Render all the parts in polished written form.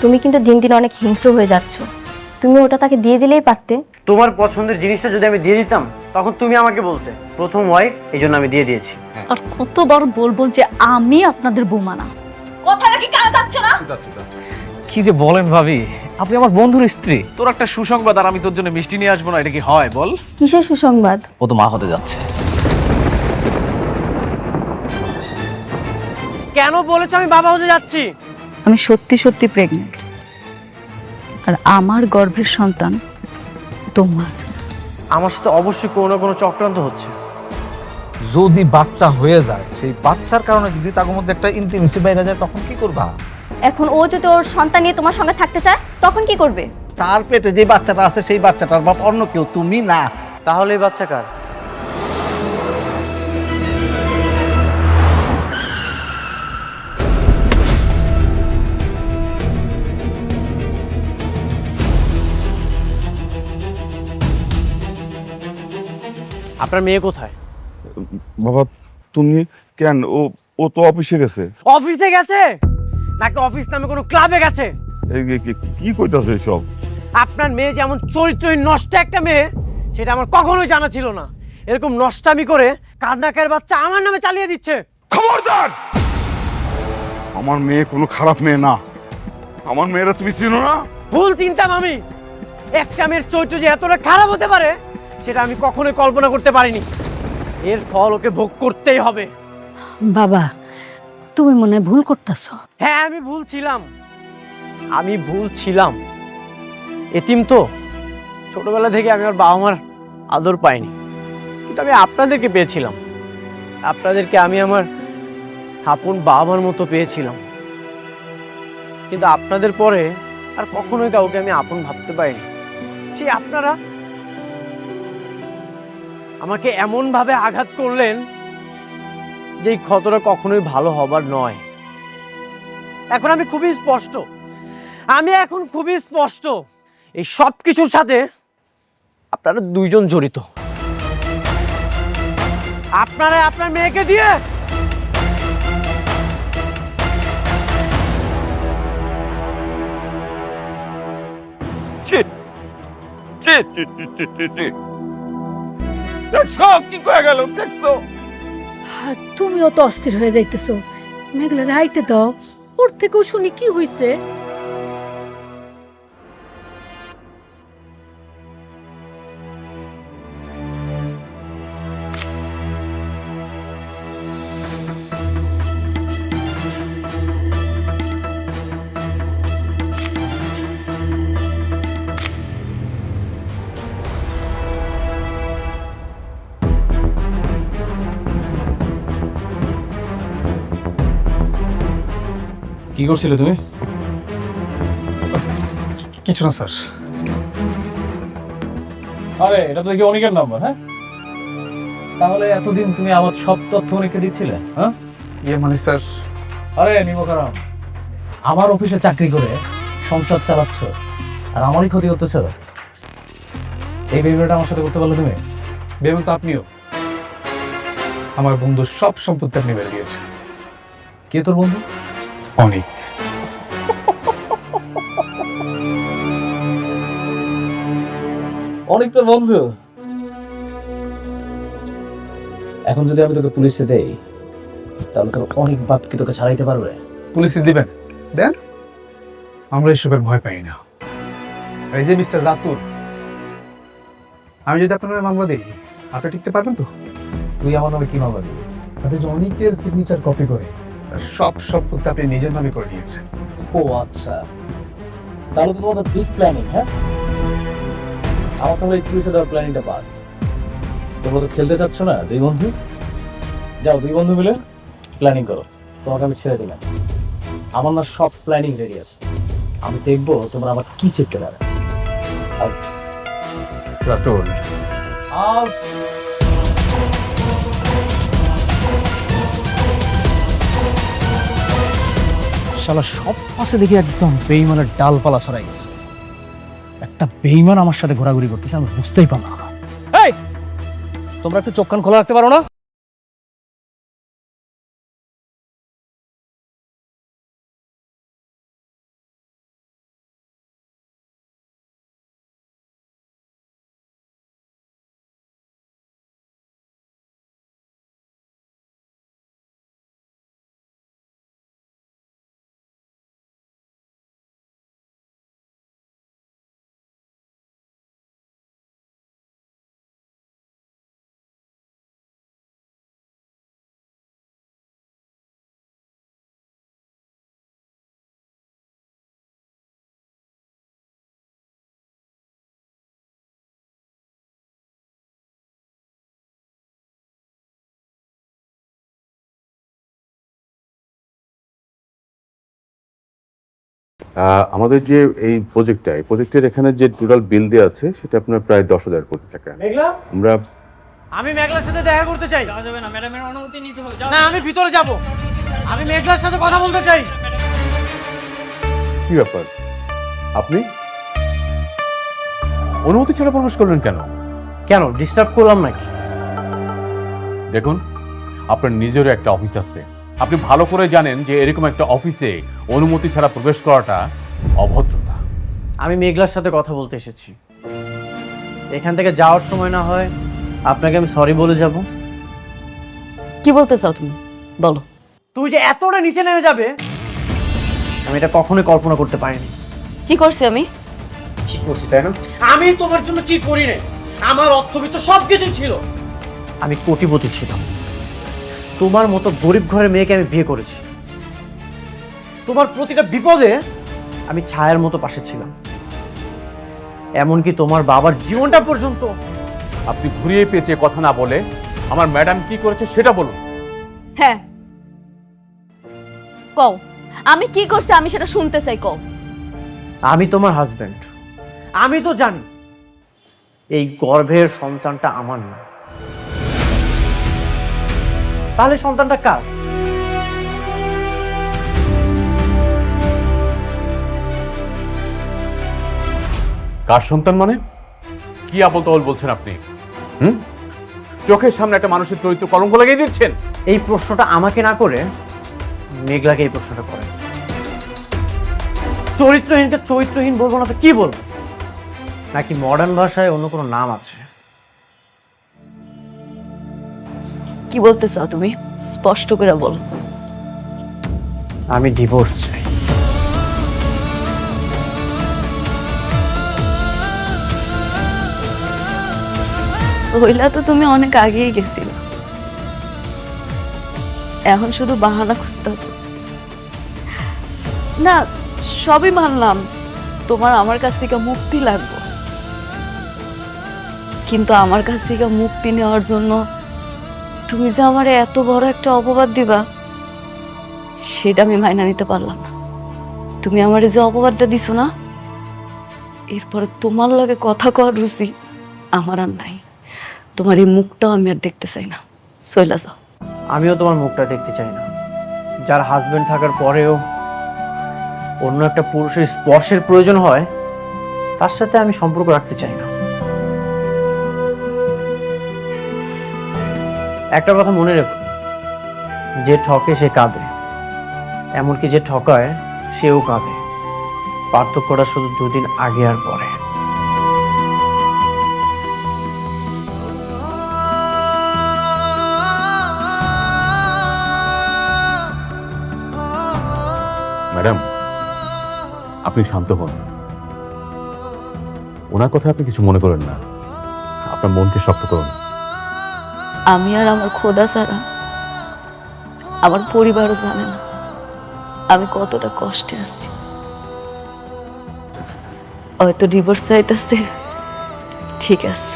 তুমি কিন্তু দিন দিন অনেক হিংস্র হয়ে যাচ্ছ। তুমি ওটা তাকে দিয়ে দিলেই পারতে। তোমার পছন্দের জিনিসটা যদি আমি দিয়ে দিতাম তখন তুমি আমাকে বলতে প্রথম ওয়াইফ, এই জন্য আমি দিয়ে দিয়েছি। আর কতবার বলবো যে আমি আপনাদের বৌমা না? কথাটা কি কানে যাচ্ছে না? কি যে বলেন ভাবি, আপনি আমার বন্ধুর স্ত্রী। তোর একটা সুসংবাদ আর আমি তোর জন্য মিষ্টি নিয়ে আসবো না, এটা কি হয় বল? কিসের সুসংবাদ? ও তো মা হতে যাচ্ছে। কেন বলেছো আমি বাবা হতে যাচ্ছি? আমি সত্যি সত্যি প্রেগনেন্ট, আর আমার গর্ভের সন্তান তোমার। আমার সাথে অবশ্যই কোনো না কোনো চক্রান্ত হচ্ছে। যদি বাচ্চা হয়ে যায়, সেই বাচ্চার কারণে যদি তার মধ্যে একটা ইন্টিমেসি বাইরে যায়, তখন কি করবা? এখন ও যদি ওর সন্তান নিয়ে তোমার সঙ্গে থাকতে চায় তখন কি করবে? তার পেটে যে বাচ্চাটা আছে সেই বাচ্চাটার বাপ অন্য কেউ, তুমি না। তাহলে এই বাচ্চা কার? আপনার মেয়ে কোথায়? বাবা তুমি কেন? ও ও তো অফিসে গেছে। অফিসে গেছে নাকি অফিস নামে কোনো ক্লাবে গেছে? কি কইতাছে সব? আপনার মেয়ে যেমন চরিত্রহীন নষ্ট একটা মেয়ে, সেটা আমার কখনোই জানা ছিল না। এরকম নষ্টামি করে কান্নাকার বাচ্চা আমার নামে চালিয়ে দিচ্ছে। খবরদার! আমার মেয়ে কোনো খারাপ মেয়ে না। আমার মেয়েরা তুমি চিনো না? ভুল চিন্তাম আমি। একটা মেয়ের চরিত্র যে এতটা খারাপ হতে পারে সেটা আমি কখনোই কল্পনা করতে পারিনি। এর ফল ওকে ভোগ করতেই হবে। বাবা, তুমি মনে হয় ভুল করতেছ। হ্যাঁ, আমি ভুল ছিলাম। এতিম তো, ছোটবেলা থেকে আমি আমার বাবা মার আদর পাইনি, কিন্তু আমি আপনাদেরকে পেয়েছিলাম। আপনাদেরকে আমি আমার আপন বাবা মার মতো পেয়েছিলাম, কিন্তু আপনাদের পরে আর কখনোই কাউকে আমি আপন ভাবতে পারিনি। সেই আপনারা আমাকে এমন ভাবে আঘাত করলেন যে এই ক্ষতটা কখনোই ভালো হবার নয়। এখন আমি খুবই স্পষ্ট, এই সব কিছুর সাথে আপনারা দুইজন জড়িত। আপনারা আপনার মেয়েকে দিয়ে দেখছো কি কয়ে গেল? দেখছো? তুমিও তো অস্থির হয়ে যাইতেছো। মেঘলা রাইতে দাও, ওর থেকেও শুনি কি হইছে। কি করছিলে তুমি? কিছু না স্যার। আরে এটা তো দেখি অনেকের নাম্বার। হ্যাঁ, তাহলে এতদিন তুমি আমার সব তথ্য অনেককে দিচ্ছিলে? হ্যাঁ, মানে স্যার, আরে নিমকারাম, আমার অফিসে চাকরি করে সংসার চালাচ্ছ আর আমারই ক্ষতি করতেছ। এই বেবিটা আমার সাথে করতে পারলে তুমি? বেবি তো আপনিও। আমার বন্ধুর সব সম্পত্তি আপনি বের দিয়েছেন। কে তোর বন্ধু? অনেক। অনেক তোর বন্ধু? এখন যদি আমি তোকে পুলিশে দেই তাহলে তোর অনেক বাপ কি তোকে ছাড়াইতে পারবে? পুলিশে দিবেন দেন, আমরা এসবের ভয় পাই না। এই যে মিস্টার রাতুল, আমি যদি আপনার মামলা দিই, আপনি টিকতে পারবেন তো? তুই আমার নামে কি মামলা দিবি? আপনি যে অনেকের সিগনেচার কপি করে তার সব সম্পত্তি আপনি নিজের নামে করে নিয়েছেন। ও আচ্ছা, তাহলে তো তোমাদের বিগ প্ল্যানিং। হ্যাঁ, আমার তাহলে এই পুলিশে দেওয়ার প্ল্যানিংটা বাদ। তোমরা তো খেলতে চাচ্ছ না দুই বন্ধু? যাও দুই বন্ধু মিলে প্ল্যানিং করো। তোমাকে আমি ছেড়ে দিলাম। আমার না সব প্ল্যানিং রেডি আছে। আমি দেখবো তোমরা আমার কি চেপতে পারে। রাতুল, শালা সব পাশে দেখি একদম বেইমানের ডালপালা ছড়াই গেছে। একটা বেইমান আমার সাথে ঘোরাঘুরি করতেছে, আমি বুঝতেই পারলাম না। এই, তোমরা একটু চোখ কান খোলা রাখতে পারো না? আমাদের যে এই প্রজেক্টের এখানে যে টোটাল বিল দেওয়া আছে সেটা আপনার প্রায় 10,000 কোটি টাকা। মেঘলা, আমরা আমি মেঘলার সাথে দেখা করতে চাই। যাবে না, ম্যাডামের অনুমতি নিতে হবে। না, আমি ভিতরে যাব। আমি মেঘলার সাথে কথা বলতে চাই। কি ব্যাপার, আপনি অনুমতি ছাড়া প্রবেশ করলেন কেন? কেন ডিস্টার্ব করলাম নাকি? দেখুন, আপনার নিজেরও একটা অফিস আছে, আপনি ভালো করে জানেন যে এরকম একটা অফিসে অনুমতি ছাড়া প্রবেশ করাটা অভদ্রতা। আমি মেঘলার সাথে কথা বলতে এসেছি। এখান থেকে যাওয়ার সময় না হয় আপনাকে আমি সরি বলে যাব। কি বলতে চাও তুমি, বলো। তুই যে এতটা নিচে নেমে যাবে আমি এটা কখনোই কল্পনা করতে পারিনি। কি করছি আমি? ঠিক করছি, তাই না? আমি তোমার জন্য কি করি না? আমার অর্থবিত্ত সবকিছু ছিল। আমি কোটিপতি ছিলাম। তোমার মতো গরিব ঘরের মেয়েকে আমি বিয়ে করেছি। তোমার প্রতিটা বিপদে আমি ছায়ার মতো পাশে ছিলাম। এমনকি তোমার বাবার জীবনটা পর্যন্ত। আপনি ঘুরিয়ে পেঁচিয়ে কথা না বলে আমার ম্যাডাম কি করেছে সেটা বলুন। হ্যাঁ, কও আমি কি করছি, আমি সেটা শুনতে চাই, কও। আমি তোমার হাজবেন্ড, আমি তো জানি এই গর্ভের সন্তানটা আমার না। তাহলে সন্তানটা কার? কার সন্তান মানে? কি আবল তাবল বলছেন আপনি? চোখের সামনে একটা মানুষের চরিত্র কলঙ্ক লাগিয়ে দিচ্ছেন। এই প্রশ্নটা আমাকে না করে মেঘলাকে এই প্রশ্নটা করে। চরিত্রহীনকে চরিত্রহীন বলবো না তো কি বলবো? নাকি মডার্ন ভাষায় অন্য কোনো নাম আছে? কি বলতে চাও তুমি, স্পষ্ট করে বলো। আমি ডিভোর্স চাই। সইলা তো তুমি অনেক আগেই গেছিল, এখন শুধু বাহানা খুঁজতেছো। না, সবই মানলাম তোমার আমার কাছ থেকে মুক্তি লাগবে, কিন্তু আমার কাছ থেকে মুক্তি নেওয়ার জন্য তুমি যে আমার এত বড় একটা অপবাদ দিবা সেটা আমি মাইনা নিতে পারলাম না। তুমি আমার যে অপবাদটা দিছো না, এরপরে তোমার লাগে কথা কর রুচি আমার আর নাই। তোমার এই মুখটাও আমি আর দেখতে চাই না, চইলা যাও। আমিও তোমার মুখটা দেখতে চাই না। যার হাজবেন্ড থাকার পরেও অন্য একটা পুরুষের স্পর্শের প্রয়োজন হয়, তার সাথে আমি সম্পর্ক রাখতে চাই না। একটা কথা মনে রেখো, যে ঠকে সে কাঁদে, এমনকি যে ঠকায় সেও কাঁদে। পার্থক্যটা শুধু দুদিন আগে আর পরে। ম্যাডাম, আপনি শান্ত হন। ওনার কথা আপনি কিছু মনে করেন না, আপনার মনকে শক্ত করুন। আমি আর আমার খোদা ছাড়া আমার পরিবারও জানে না আমি কতটা কষ্টে আছি। হয়তো ডিভোর্স চাইতেছে, ঠিক আছে,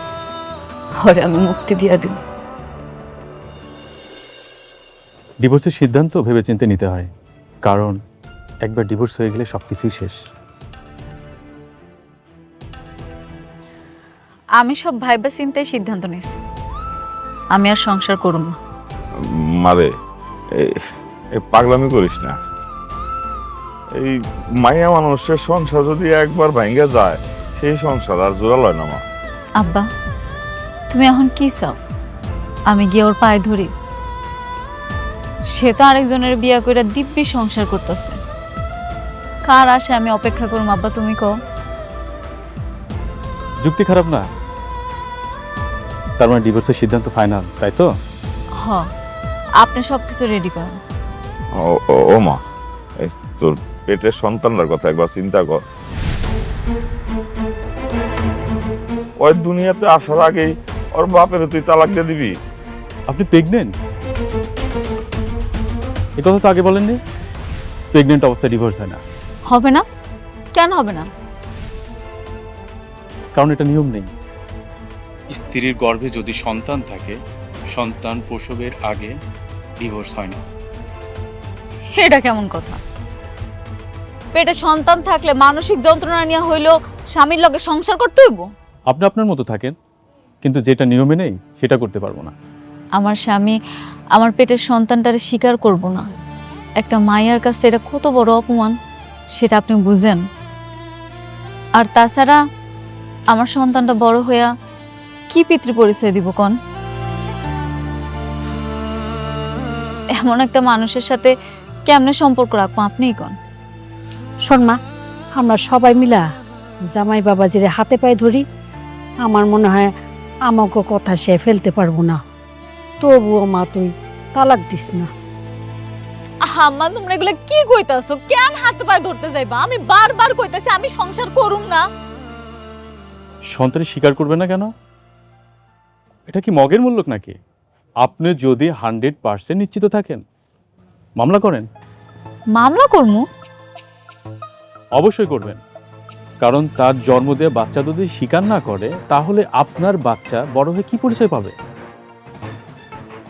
হরে আমি মুক্তি দিয়া দিব। ডিভোর্সের সিদ্ধান্ত ভেবেচিন্তে নিতে হয়, কারণ একবার ডিভোর্স হয়ে গেলে সবকিছুই শেষ। আমি সব ভাইবা চিন্তায় সিদ্ধান্ত নিয়েছি, আমি আর সংসার করব না। মারে এই পাগলামি করিস না। এই মাইয়া মানুষের সংসার যদি একবার ভাঙ্গা যায়, সেই সংসার আর জোড়া লয় না। মা, আব্বা তুমি এখন কি চাও? আমি গিয়ে ওর পায়ে ধরি? সে তো আরেকজনের বিয়া করে দিব্যি সংসার করতেছে, কার আসে আমি অপেক্ষা করুম? আব্বা তুমি কও। যুক্তি খারাপ না। তার মানে ডিভোর্সের সিদ্ধান্ত ফাইনাল, তাই তো? হ, আপনি সবকিছু রেডি করেন। ও মা, এই তোর পেটের সন্তানটার কথা একবার চিন্তা কর। ওই দুনিয়াতে আসার আগেই ওর বাপের তুই তালাক দিয়ে দিবি? আপনি প্রেগনেন্ট? এ কথা তো আগে বলেননি। প্রেগনেন্ট অবস্থায় ডিভোর্স হয় না। হবে না? কেন হবে না? কারণ এটা নিয়ম নেই। স্ত্রীর গর্ভে যদি সন্তান থাকে, সন্তান প্রসবের আগে ডিভোর্স হয় না। এটা কেমন কথা? পেটে সন্তান থাকলে মানসিক যন্ত্রণা নিয়ে হইলেও স্বামীর লগে সংসার করতে হইব? আপনি আপনার মতো থাকেন, কিন্তু যেটা নিয়মে নেই সেটা করতে পারবো না। আমার স্বামী আমার পেটের সন্তানটারে স্বীকার করব না, একটা মায়ের কাছে এটা কত বড় অপমান সেটা আপনি বুঝেন? আর তাছাড়া আমার সন্তানটা বড় হইয়া কি পিতৃ পরিচয় দিব কোন? এমন একটা মানুষের সাথে কেমনে সম্পর্ক রাখবো আপনিই কোন? শোন মা, আমরা সবাই মিলা জামাই বাবাজির হাতে পায়ে ধরি। আমার মনে হয় আমাকে কথা সে ফেলতে পারবো না। তবুও মা তুই তালাক দিস না। আম্মা তোমরা এগুলা কি কইতাছো? কেন হাতে পায়ে ধরতে যাইবা? আমি বারবার কইতাছি আমি সংসার করুম না। সন্তানের স্বীকার করবে না কেন? এটা কি মগের মূল্য নাকি? আপনি যদি 100% নিশ্চিত থাকেন মামলা করেন। মামলা করমু? অবশ্যই করবেন, কারণ তার জন্ম দেওয়া বাচ্চা যদি স্বীকার না করে তাহলে আপনার বাচ্চা বড় হয়ে কি পরিচয় পাবে?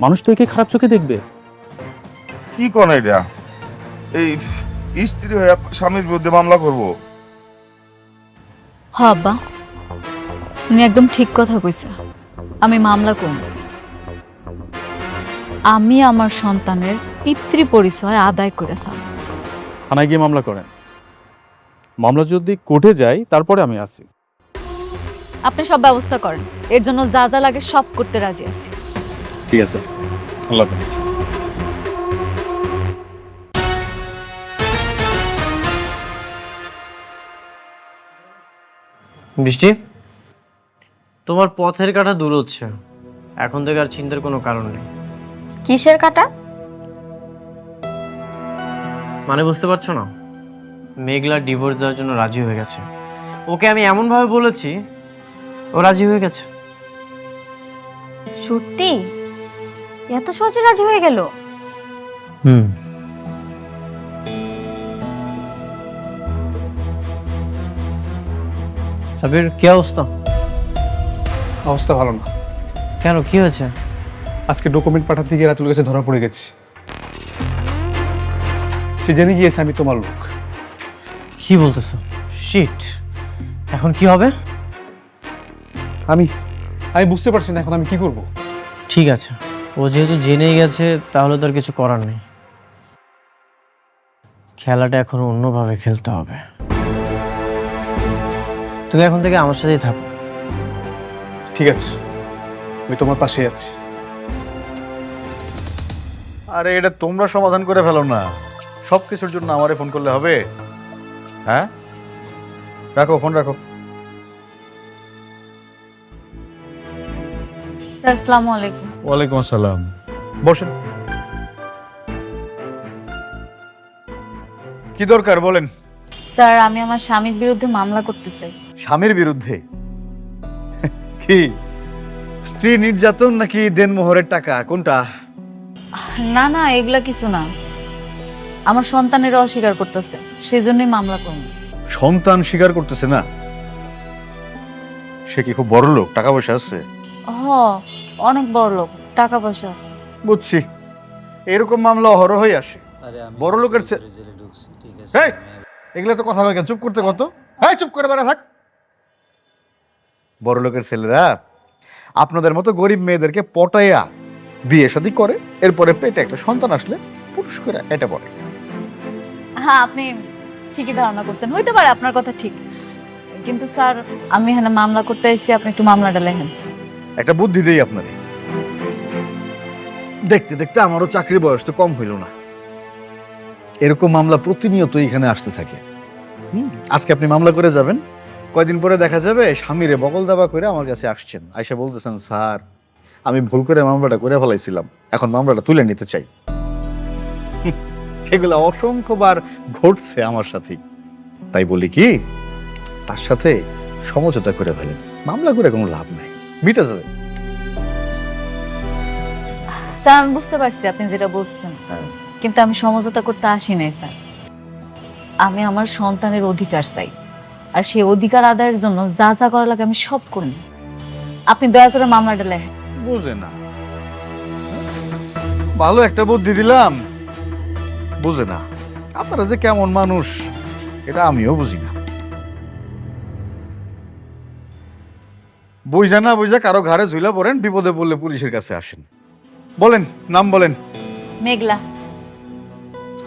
মানুষ তো একে খারাপ চোখে দেখবে। কি কোন এটা? এই স্ত্রী হয়ে স্বামীর বিরুদ্ধে মামলা করব? হ আব্বা, উনি একদম ঠিক কথা কইছে। আমি মামলা করব। আমি আমার সন্তানের পিতৃ পরিচয় আদায় করেছি। থানায় গিয়ে মামলা করেন। মামলা যদি কোর্টে যায় তারপরে আমি আছি। আপনি সব ব্যবস্থা করেন, এর জন্য যা যা লাগে সব করতে রাজি আছি। ঠিক আছে, আল্লাহ হাফেজ। বৃষ্টি, তোমার পথের কাঁটা দূর হচ্ছে, এখন থেকে আর চিন্তার কোনো কারণ নেই। কিসের কাটা? মানে বুঝতে পারছো না? মেঘলা ডিভোর্স দেওয়ার জন্য রাজি হয়ে গেছে। ওকে আমি এমনভাবে বলেছি, ও রাজি হয়ে গেছে। সত্যি? এত সহজে রাজি হয়ে গেল? সাবির, কি অবস্থা? অবস্থা ভালো না। কেন, কি হয়েছে? আজকে ডকুমেন্ট পাঠাতে গিয়ে রাতুল কাছে ধরা পড়ে গেছি। সে জেনে গিয়েছে আমি তোমার লোক। কি বলতেছো? শিট, এখন কি হবে? আমি বুঝতে পারছি না এখন আমি কি করব। ঠিক আছে, ও যেহেতু জেনেই গেছে তাহলে তো আর কিছু করার নেই। খেলাটা এখন অন্যভাবে খেলতে হবে। তুমি এখন থেকে আমার সাথেই থাকো। ঠিক আছে, আমি তোমার পাশে আছি। আরে এটা তোমরা সমাধান করে ফেলো না, সব কিছুর জন্য আমারে ফোন করলে হবে? হ্যাঁ, রাখো ফোন, রাখো। স্যার আসসালামু আলাইকুম। ওয়ালাইকুম আসসালাম। বসেন। কি দরকার বলেন? স্যার আমি আমার স্বামীর বিরুদ্ধে মামলা করতে চাই। স্বামীর বিরুদ্ধে? কি স্ত্রী নির্যাতন নাকি দেনমোহরের টাকা, কোনটা? না না, এগুলা কিছু না। আমার সন্তানের অস্বীকার করতেছে, সেজন্যই মামলা করব। সন্তান স্বীকার করতেছে না? সে কি খুব বড় লোক, টাকা পয়সা আছে? হ, অনেক বড় লোক, টাকা পয়সা আছে। বুঝছি, এরকম মামলা অহরহই আসে। বড় লোকের এই, এগুলো তো কথা হয় কেন? চুপ করতে কত? হ্যাঁ, চুপ করে বেড়া থাক। বড় লোকের ছেলেরা আপনাদের মতো গরিব মেয়েদেরকে পটাইয়া বিয়ে শাদী করে, এরপরে পেটে একটা সন্তান আসলে পুরুষ করে এটা পড়ে। হ্যাঁ, আপনি ঠিকই ধারণা করছেন, হইতে পারে আপনার কথা ঠিক, কিন্তু স্যার আমি এখানে মামলা করতে এসেছি, আপনি একটু মামলাটা লেখেন। একটা বুদ্ধি দেই আপনারে। দেখতে দেখতে আমারও চাকরির বয়স তো কম হইল না, এরকম মামলা প্রতিনিয়ত এখানে আসতে থাকে। আজকে আপনি মামলা করে যাবেন, কয়দিন পরে দেখা যাবে স্বামীরে বগল দাবা করে আমার কাছে আসছেন, আইসা বলতেছেন স্যার আমি ভুল করে মামলাটা করে ফেলাইছিলাম, এখন মামলাটা তুলে নিতে চাই। এগুলা অসংখ্যবার ঘটছে আমার সাথে। তাই বলি কি, তার সাথে সমঝোতা করে ফেলেন, মামলা করে কোনো লাভ নাই, মিটে যাবে। স্যার আমি বুঝতে পারছি আপনি যেটা বলছেন, কিন্তু আমি সমঝোতা করতে আসি নাই স্যার। আমি আমার সন্তানের অধিকার চাই, আর সেই অধিকার আদায়ের জন্য যা যা করা লাগে আমি সব করি। আপনি দয়া করে মামলাটা লেখেন। বুঝে না, ভালো একটা বুদ্ধি দিলাম, বুঝে না। আপনারা যে কেমন মানুষ এটা আমিও বুঝি না। বুঝা না বুঝা কারো ঘাড়ে ঝুলা পড়েন, বিপদে পড়লে পুলিশের কাছে আসেন। বলেন, নাম বলেন। মেঘলা।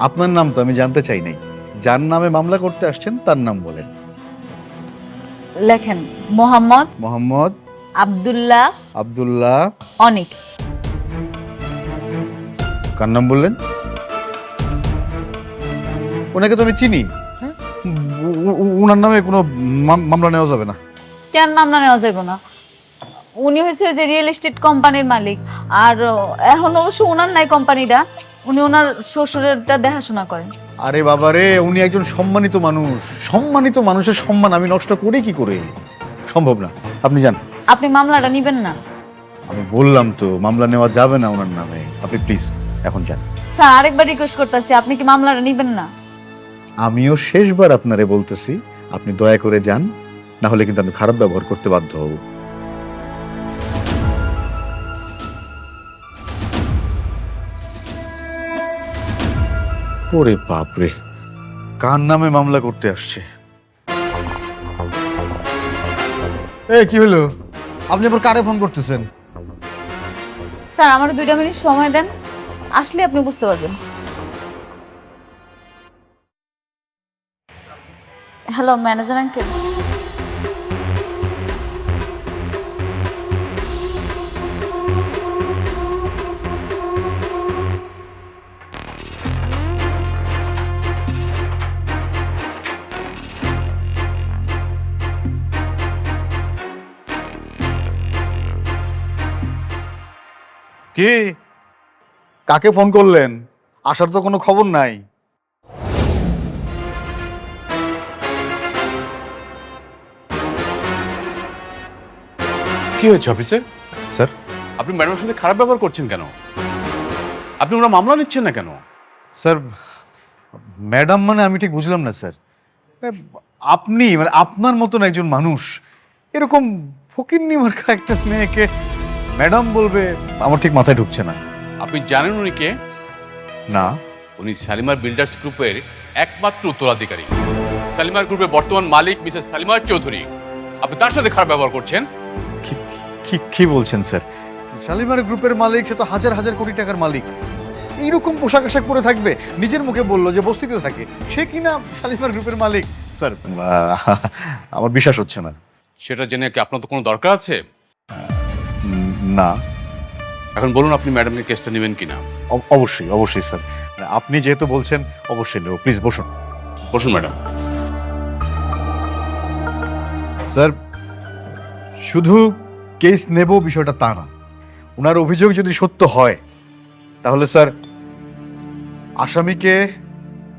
আপনার নাম তো আমি জানতে চাই নাই, যার নামে মামলা করতে আসছেন তার নাম বলেন। লেখেন মোহাম্মদ মোহাম্মদ আব্দুল্লাহ আব্দুল্লাহ অনিক। কার নাম বললেন? ওনাকে তো আমি চিনি। উনার নামে কোনো মামলা নেওয়া যাবে না। কেন মামলা নেওয়া যাবে না? উনি হয়েছে যে রিয়েল এস্টেট কোম্পানির মালিক, আর এখন অবশ্য ওনার নাই কোম্পানিটা, উনি ওনার শ্বশুরেরটা দেখাশোনা করেন। আরে বাবা রে, উনি একজন সম্মানিত মানুষ। সম্মানিত মানুষের সম্মান আমি নষ্ট করি কি করে? সম্ভব না। আপনি যান। আপনি মামলাটা নিবেন না? আমি বললাম তো মামলা নেওয়া যাবে না ওনার নামে। আপনি প্লিজ এখন যান। স্যার আরেকবার রিকোয়েস্ট করতেছি, আপনি কি মামলাটা নিবেন না? আমিও শেষবার আপনারে বলতেছি, আপনি দয়া করে যান, না হলে কিন্তু আমি খারাপ ব্যবহার করতে বাধ্য হব। ওরে বাপরে, কার নামে মামলা করতে আসছে? কি হলো? আপনি আবার কারে ফোন করতেছেন? স্যার আমার 2 মিনিট সময় দেন, আসলে আপনি বুঝতে পারবেন। Hello manager uncle. কি? কাকে ফোন করলেন? আসার তো কোনো খবর নাই। কি হয়েছে অফিসার? স্যার, আপনি ম্যাডামের সাথে খারাপ ব্যবহার করছেন কেন? আপনি ওরা মামলা নিচ্ছেন না কেন? স্যার ম্যাডাম মানে আমি ঠিক বুঝলাম না স্যার। আপনি মানে আপনার মতন একজন মানুষ এরকম ফকিন্নি মার্কা একটা মেয়েকে ম্যাডাম বলবে, আমার ঠিক মাথায় ঢুকছে না। আপনি জানেন উনি কে? না। উনি শালিমার বিল্ডার্স গ্রুপের একমাত্র উত্তরাধিকারী। শালিমার গ্রুপের বর্তমান মালিক মিসেস শালিমার চৌধুরী। আপনি তার সাথে খারাপ ব্যবহার করছেন। কি বলছেন স্যার? শালিমার গ্রুপের মালিক, সে তো হাজার হাজার কোটি টাকার মালিক। এইরকম পোশাক আশাক পরে থাকবে? নিজের মুখে বললো যে বস্তিতে থাকে, সে কিনা শালিমার গ্রুপের মালিক। স্যার আমার বিশ্বাস হচ্ছে না। সেটা জেনে কি আপনার তো কোনো দরকার আছে? না। এখন বলুন আপনি ম্যাডামের কেসটা নেবেন কিনা? অবশ্যই অবশ্যই স্যার, আপনি যেহেতু বলছেন অবশ্যই নেব। প্লিজ বসুন। বসুন ম্যাডাম। স্যার শুধু কেস নেব বিষয়টা তা না, ওনার অভিযোগ যদি সত্য হয় তাহলে স্যার আসামিকে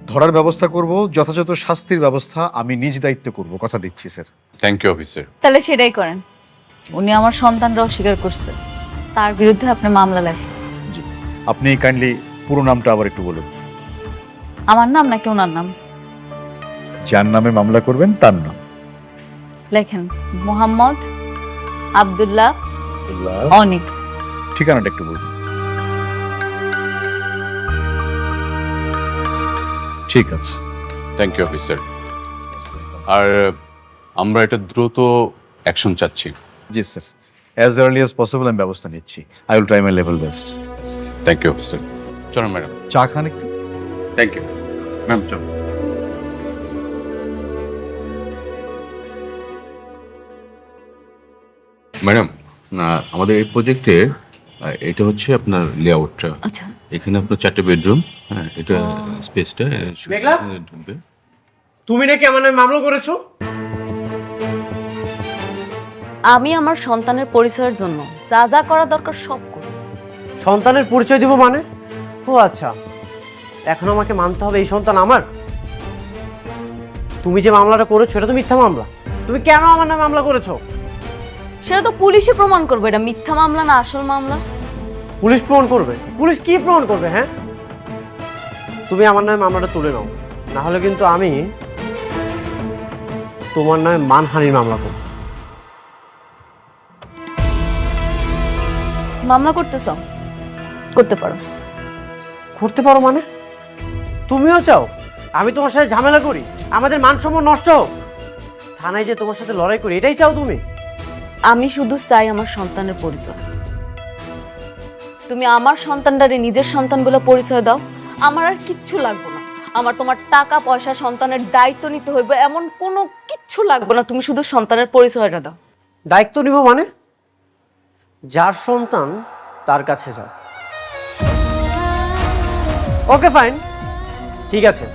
ধরার ব্যবস্থা করব, যথাযথ শাস্তির ব্যবস্থা আমি নিজ দায়িত্বে করব, কথা দিচ্ছি স্যার। Thank you officer. তাহলে সেটাই করেন। উনি আমার সন্তানরা অস্বীকার করছে, তার বিরুদ্ধে আপনি মামলা লেখেন। জি, আপনি কাইন্ডলি পুরো নামটা আবার একটু বলুন। আমার নাম নাকি ওনার নাম? যার নামে মামলা করবেন তার নাম লেখেন মোহাম্মদ আব্দুল্লাহ অনিক। ঠিকানাটা একটু বলুন। ঠিক আছে। Thank you officer. আর আমরা এটা দ্রুত অ্যাকশন চাচ্ছি। জি sir, as early as possible আমি ব্যবস্থা নিচ্ছি। I will try my level best. Thank you officer. চলুন ম্যাডাম। চা খান একটু। Thank you ma'am. চলুন। ম্যাডাম, আমাদের এই প্রজেক্টের এটা হচ্ছে আপনার লেআউটটা। আচ্ছা, এখানে আপনার 4টে বেডরুম। হ্যাঁ, এটা স্পেসটা মেঘলা? ঢুকবে। তুমি নাকি আমার নামে মামলা করেছো? আমি আমার সন্তানের পরিচয়ের জন্য যা যা করা দরকার সব করব। সন্তানের পরিচয় দিব মানে? ও আচ্ছা, এখন আমাকে মানতে হবে এই সন্তান আমার? তুমি যে মামলাটা করেছো এটা তো মিথ্যা মামলা। তুমি কেন আমার নামে মামলা করেছো? সেটা তো পুলিশে প্রমাণ করবে এটা মিথ্যা মামলা না আসল মামলা। পুলিশ প্রমাণ করবে? পুলিশ কি প্রমাণ করবে? হ্যাঁ, তুমি আমার নামে মামলাটা তুলে নাও, না হলে কিন্তু আমি তোমার নামে মানহানির মামলা করব। মামলা করতে চাও? করতে পারো। করতে পারো মানে? তুমিও চাও? আমি তোমার সাথে ঝামেলা করি, আমাদের মান সম্মান নষ্ট হোক, থানায় যে তোমার সাথে লড়াই করি, এটাই চাও তুমি? আমি শুধু চাই আমার সন্তানের পরিচয়। তুমি আমার সন্তানটারে নিজের সন্তান বলে পরিচয় দাও, আমার আর কিচ্ছু লাগবে না। আমার তোমার টাকা পয়সা সন্তানের দায়িত্ব নিতে হইবে এমন কোনো কিচ্ছু লাগবে না, তুমি শুধু সন্তানের পরিচয়টা দাও। দায়িত্ব নিব মানে? যার সন্তান তার কাছে যাও। ওকে ফাইন, ঠিক আছে,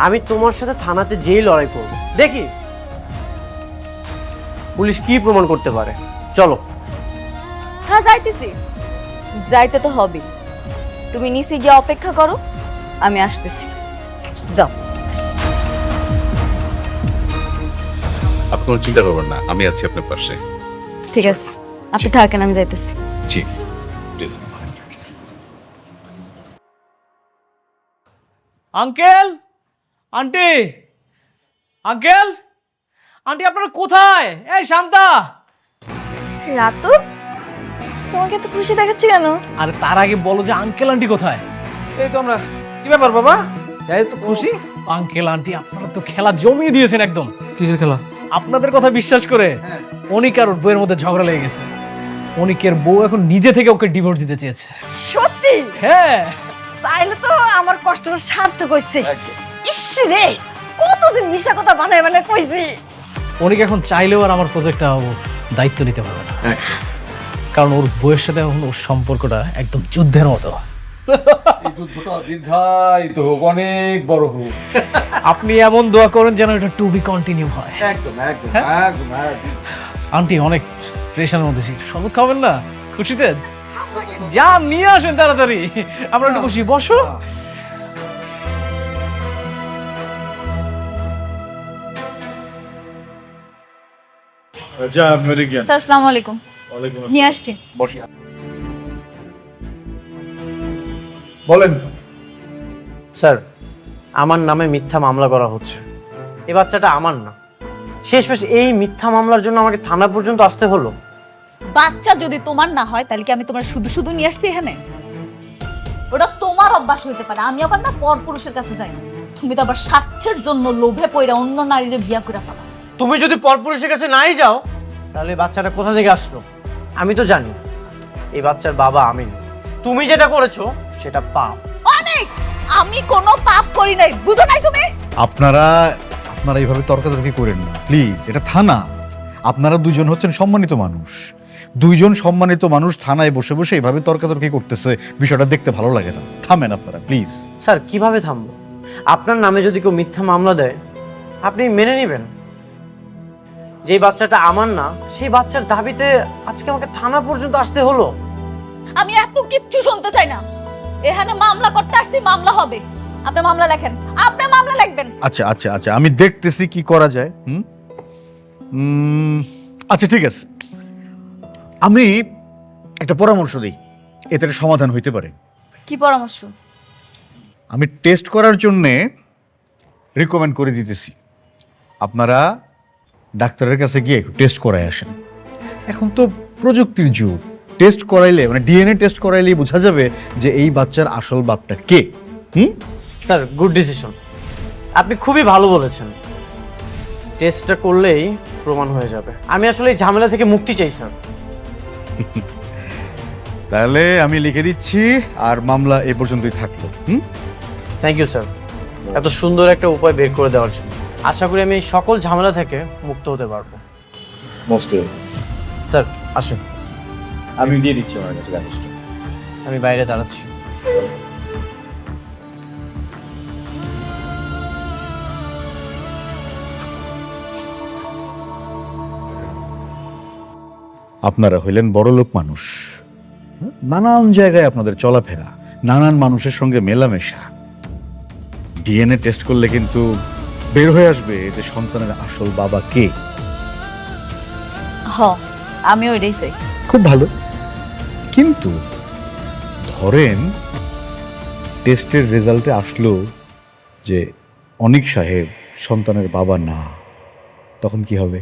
আমি তোমার সাথে থানাতে যেই লড়াই করব, দেখি পুলিশ কি প্রমাণ করতে পারে। চলো। হ্যাঁ যাইতেছি, যাইতে তো হবে। তুমি নিচে গিয়ে অপেক্ষা করো, আমি আসতেছি। যাও। আপনি কোনো চিন্তা করবেন না, আমি আছি আপনার পাশে। ঠিক আছে, আপনি থাকেন, আমি যাইতেছি। জি please. Uncle, aunty, uncle, aunty আপনারা কোথায়? এই শান্তা। রাতু, তোমাকে তো খুশি দেখাচ্ছি কেন? আরে তার আগে বলো যে আঙ্কেল আন্টি কোথায়? এই তো আমরা। কি ব্যাপার বাবা? এই তো খুশি। আঙ্কেল আন্টি আপনারা তো খেলা জমিয়ে দিয়েছেন একদম। কিসের খেলা? আপনাদের কথা বিশ্বাস করে অনিক আর ওর বউয়ের মধ্যে ঝগড়া লেগে গেছে। অনিকের বউ এখন নিজে থেকে ওকে ডিভোর্স দিতে চেয়েছে। সত্যি? হ্যাঁ। তাইলে তো আমার কষ্টটা সার্থক হইছে। ইস রে, কত যে মিছা কথা বানায় বানায় কইছি। অনিক এখন চাইলেও আর আমার প্রজেক্টটা দায়িত্ব নিতে পারবে না, কারণ ওর বউয়ের সাথে এখন ওর সম্পর্কটা একদম যুদ্ধের মতো। এই যুদ্ধটা দীর্ঘায়িত হোক, অনেক বড় হোক। আপনি এমন দোয়া করেন যেন এটা টু বি কন্টিনিউ হয়। একদম একদম একদম একদম। আন্টি অনেক প্রেশারের মধ্যে, শরবত খাবেন না খুশিতে? যা নিয়ে আসেন তাড়াতাড়ি, আমরা একটু বসি। বসো। স্যার আসসালামু আলাইকুম। নিয়ে আসছি। বসি। বলেন। স্যার, আমার নামে মিথ্যা মামলা করা হচ্ছে। এই বাচ্চাটা আমার না। শেষমেশ এই মিথ্যা মামলার জন্য আমাকে থানা পর্যন্ত আসতে হলো। বাচ্চা যদি তোমার না হয় তাহলে কি আমি তোমার শুধু শুধু নিয়ে আসছি এখানে? ওটা তোমার অভ্যাস হইতে পারে, আমি আবার না পর পুরুষের কাছে যাই না। তুমি তো আবার স্বার্থের জন্য লোভে পড়ে অন্য নারীর বিয়া করে ফেলা। তুমি যদি পরপুরুষের কাছে নাই যাও, তাহলে এই বাচ্চাটা কোথা থেকে আসলো? আমি তো জানি এই বাচ্চার বাবা আমি না। তুমি যেটা করেছো সেটা পাপ। অনেক, আমি কোনো পাপ করি নাই, বুঝো নাই তুমি? আপনারা এইভাবে তর্কাতর্কি করেন না প্লিজ, এটা থানা। আপনারা দুজন হচ্ছেন সম্মানিত মানুষ, দুইজন সম্মানিত মানুষ থানায় বসে বসে এইভাবে তর্কাতর্কি করতেছে, বিষয়টা দেখতে ভালো লাগে না। থামেন আপনারা প্লিজ। স্যার কিভাবে থামবো? আপনার নামে যদি কেউ মিথ্যা মামলা দেয়, আপনি মেনে নেবেন? যে বাচ্চাটা আমার না, সেই বাচ্চার দাবিতে আজকে আমাকে থানা পর্যন্ত আসতে হলো। আমি এত কিচ্ছু শুনতে চাই না। এখানে মামলা করতে আসছি, মামলা হবে। আপনি মামলা লেখেন, আপনি মামলা লিখবেন। আচ্ছা আচ্ছা আচ্ছা, আমি দেখতেছি কি করা যায়। আচ্ছা ঠিক আছে, আমি একটা পরামর্শ দিই, এতে একটা সমাধান হইতে পারে। কি পরামর্শ? আমি টেস্ট করার জন্যে রিকমেন্ড করে দিতেছি, আপনারা ডাক্তারের কাছে গিয়ে একটু টেস্ট করায় আসেন। এখন তো প্রযুক্তির যুগ, টেস্ট করাইলে মানে ডিএনএ টেস্ট করাইলেই বোঝা যাবে যে এই বাচ্চার আসল বাপটা কে। স্যার গুড ডিসিশন, আপনি খুবই ভালো বলেছেন। টেস্টটা করলেই প্রমাণ হয়ে যাবে। আমি আসলে এই ঝামেলা থেকে মুক্তি চাই স্যার। তাহলে আমি লিখে দিচ্ছি, আর মামলা এ পর্যন্তই থাকলো। থ্যাংক ইউ স্যার, এত সুন্দর একটা উপায় বের করে দেওয়ার জন্য। আশা করি আমি এই সকল ঝামেলা থেকে মুক্ত হতে পারবো। মোস্ট স্যার আসুন, আমি দিয়ে দিচ্ছি আমার কাছে কাগজটা। আমি বাইরে দাঁড়াচ্ছি। আপনারা হইলেন বড়লোক মানুষ, নানান জায়গায় আপনাদের চলাফেরা, নানান মানুষের সঙ্গে মেলামেশা। ডিএনএ টেস্ট করলে কিন্তু বের হয়ে আসবে যে সন্তানের আসল বাবা কে। আমি ওইটাই চাই। খুব ভালো, কিন্তু ধরেন টেস্টের রেজাল্টে আসলো যে অনিক সাহেব সন্তানের বাবা না, তখন কি হবে?